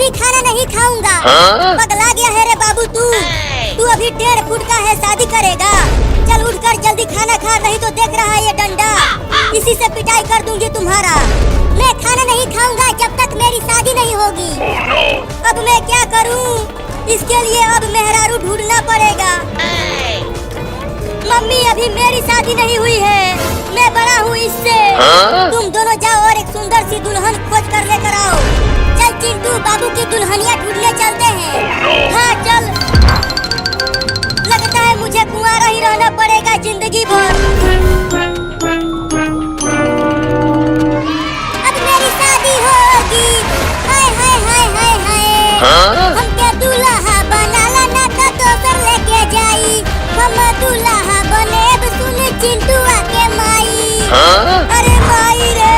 अभी खाना नहीं खाऊंगा। पगला गया है रे बाबू तू अभी 1.5 फुट का है, शादी करेगा? चल उठकर जल्दी खाना खा, नहीं तो देख रहा है ये डंडा, इसी से पिटाई कर दूंगी तुम्हारा। मैं खाना नहीं खाऊंगा जब तक मेरी शादी नहीं होगी। अब मैं क्या करूं? इसके लिए अब मेहरारू ढूंढना पड़ेगा। मम्मी अभी मेरी शादी नहीं हुई है, मैं बड़ा हूँ इससे। तुम दोनों जाओ और एक सुंदर सी दुल्हन खोज कर लेकर आओ। चल चिंटू, बाबू की दुल्हनिया ढूंढने चलते हैं। हाँ चल, लगता है मुझे कुंवारा ही रहना पड़ेगा जिंदगी भर। अब मेरी शादी होगी, हाय हाय हाय हाय हाय। हमके दूल्हा बनाला ना तो दोसर लेके जाई। हम दूल्हा बनेब सुन चिंटुआ के माई। अरे माई रे,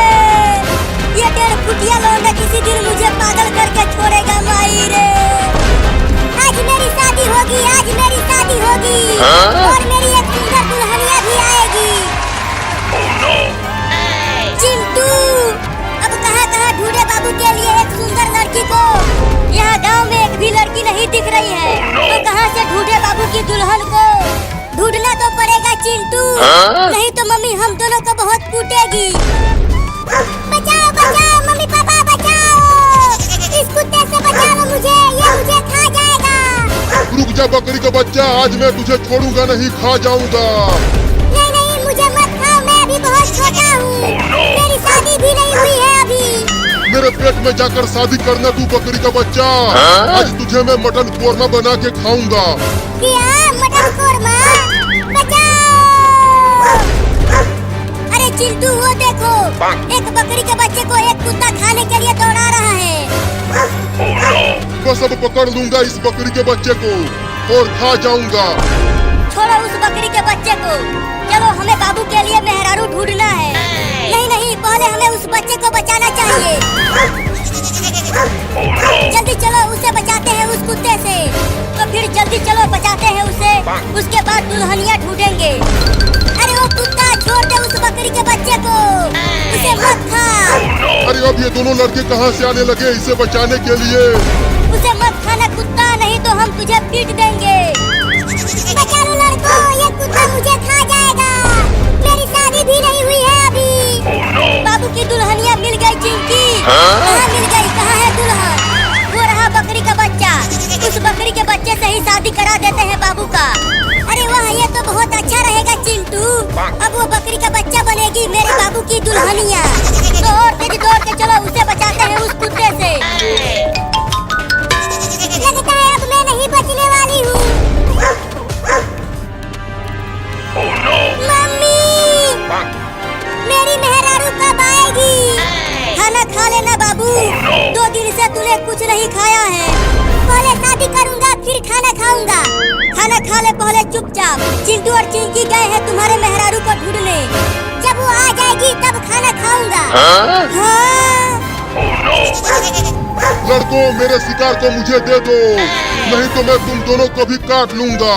ये 1.5 फुटिया लौंडा किसी दिन मुझे पागल करके छोड़ेगा माई रे। आज मेरी शादी होगी, आज मेरी शादी होगी, और मेरी एक सुंदर दुल्हनिया भी आएगी। चिंटू अब कहाँ ढूंढे बाबू के लिए एक सुंदर लड़की को? यहाँ गांव में एक भी लड़की नहीं दिख रही है, तो कहाँ से ढूंढे बाबू की दुल्हन को? ढूंढना तो पड़ेगा चिंटू, नहीं तो मम्मी हम दोनों को बहुत कूटेगी। बचाओ बचाओ मम्मी पापा बचाओ, इस कुत्ते से बचाओ मुझे, ये मुझे खा जाएगा। रुक जा बकरी का बच्चा, आज मैं तुझे छोड़ूंगा नहीं, खा जाऊंगा। नहीं नहीं मुझे मत खाओ, मैं अभी बहुत छोटा हूँ, मेरी शादी भी नहीं हुई है अभी। मेरे पेट में जाकर शादी करना तू बकरी का बच्चा। आज तुझे मैं मटन कोरमा बना के खाऊंगा। क्या मटन कोरमा? अरे चिंटू वो देखो, एक बकरी के बच्चे को एक कुत्ता खाने के लिए दौड़ा रहा है। बस अब पकड़ लूंगा इस बकरी के बच्चे को और खा जाऊंगा। छोड़ो उस बकरी के बच्चे को, चलो हमें बाबू के लिए मेहरारू ढूंढना है। नहीं नहीं, पहले हमें उस बच्चे को बचाना चाहिए। जल्दी चलो उसे बचाते हैं उस कुत्ते से। तो फिर जल्दी चलो बचाते हैं उसे, उसके बाद दुल्हनिया ढूंढेंगे। अरे वो कुत्ता छोड़ दे उस बकरी के बच्चे को, उसे मत खा। अरे अब ये दोनों लड़के कहाँ से आने लगे इसे बचाने के लिए? उसे मत खाना कुत्ता, नहीं तो हम तुझे पीट देंगे। बचा लो लड़कों, ये कुत्ता मुझे खा जाएगा। मेरी शादी भी नहीं हुई है अभी। बाबू की दुल्हनिया मिल गई चिंकी। कहाँ मिल गई, कहाँ है दुल्हन? वो रहा बकरी का बच्चा, उस बकरी के बच्चे से ही शादी करा देते हैं बाबू का। अरे वाह, ये तो बहुत अच्छा रहेगा चिंटू, अब वो बकरी का बच्चा बनेगी मेरे बाबू की दुल्हनिया। तो और तेज दौड़ के चलो उसे बचाते हैं उस कुत्ते से। लगता है अब मैं नहीं बचने वाली हूँ। मम्मी मेरी मेहरारू कब आएगी? खाना खा लेना बाबू, 2 दिन से तूने कुछ नहीं खाया है। पहले शादी करूंगा फिर खाना खाऊंगा। खाना खा ले पहले चुपचाप। चिंटू और चिंकी गए हैं तुम्हारे मेहरारू को ढूंढने, जब वो आ जाएगी तब खाना खाऊंगा। हाँ? लड़कों मेरे शिकार को मुझे दे दो, नहीं तो मैं तुम दोनों को भी काट लूंगा।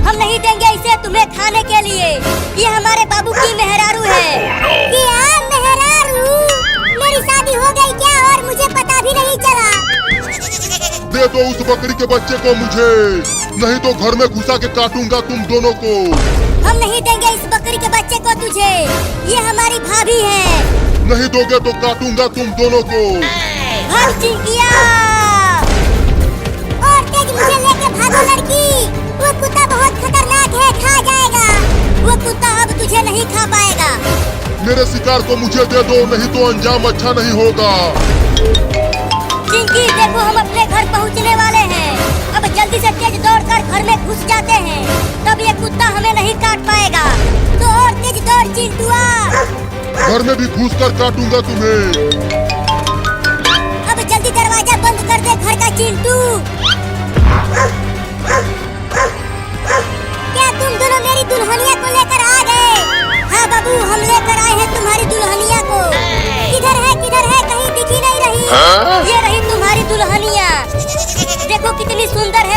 हम नहीं देंगे इसे तुम्हें खाने के लिए, ये हमारे बाबू की मेहरारू है। क्या मेहरारू? मेरी शादी हो गई क्या और मुझे पता भी नहीं चला? दे दो उस बकरी के बच्चे को मुझे, नहीं तो घर में घुसा के काटूंगा तुम दोनों को। हम नहीं देंगे इस बकरी के बच्चे को तुझे, ये हमारी भाभी है। नहीं दोगे तो काटूंगा तुम दोनों को। भाग चिंकिया, और तेज मुझे लेके भागो लड़की, वो कुत्ता बहुत खतरनाक है, खा जाएगा। वो कुत्ता अब तुझे नहीं खा पाएगा। मेरे शिकार को मुझे दे दो, नहीं तो अंजाम अच्छा नहीं होगा। चिंकी देखो हम अपने घर पहुंचने वाले हैं, अब जल्दी से तेज दौड़कर घर में घुस जाते हैं, तब ये कुत्ता हमें नहीं काट पाएगा। तो और तेज दौड़ चिंटुआ। घर में भी घुस कर काटूंगा तुम्हें। अब जल्दी दरवाजा बंद कर दे घर का चिंटू। क्या तुम दोनों मेरी दुल्हनिया को लेकर आ गए? हाँ बाबू, हम लेकर आए हैं तुम्हारी दुल्हनिया को। किधर है, कहीं दिखी नहीं रही। ये रही तुम्हारी दुल्हनिया, देखो कितनी सुंदर